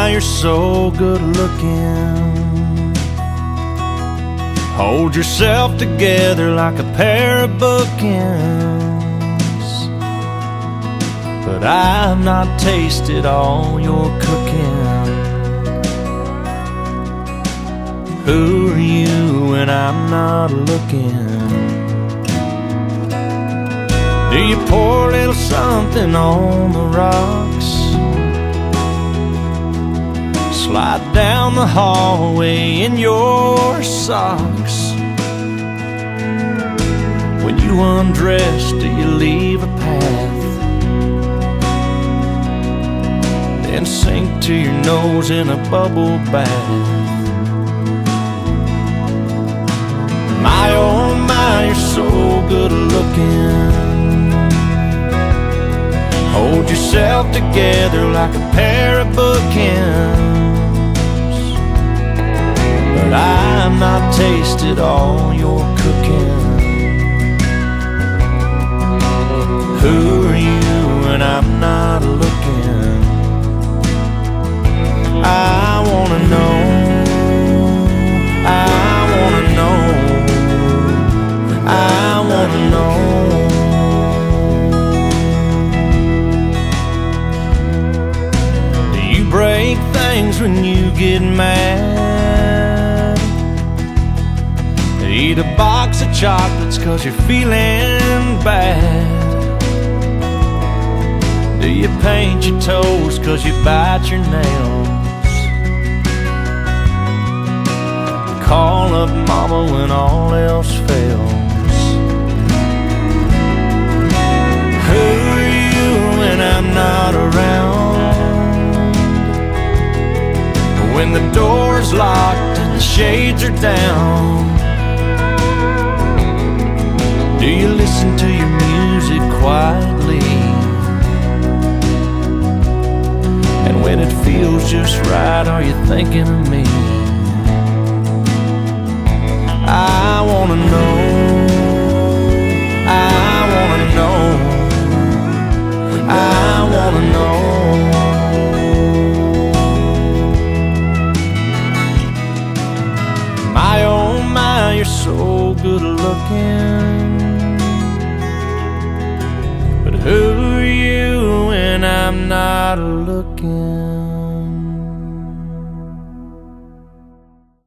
my, you're so good looking. Hold yourself together like a pair of bookends. But I've not tasted all your cooking. Who are you when I'm not looking? Do you pour a little something on the rocks? Slide down the hallway in your socks. When you undress, do you leave a path? Then sink to your nose in a bubble bath. My oh my, you're so good looking. Hold yourself together like a pair of bookends. But I've not tasted all your cooking. Who are you when I'm not looking? I wanna know, I wanna know, I wanna know. Do you break things when you get mad? Eat a box of chocolates 'cause you're feeling bad? Do you paint your toes 'cause you bite your nails? Call up mama when all else fails. Who are you when I'm not around? When the door's locked and the shades are down, do you listen to your music quietly? And when it feels just right, are you thinking of me? I wanna know, I wanna know, I wanna know. My oh my, you're so good looking. But who are you when I'm not looking?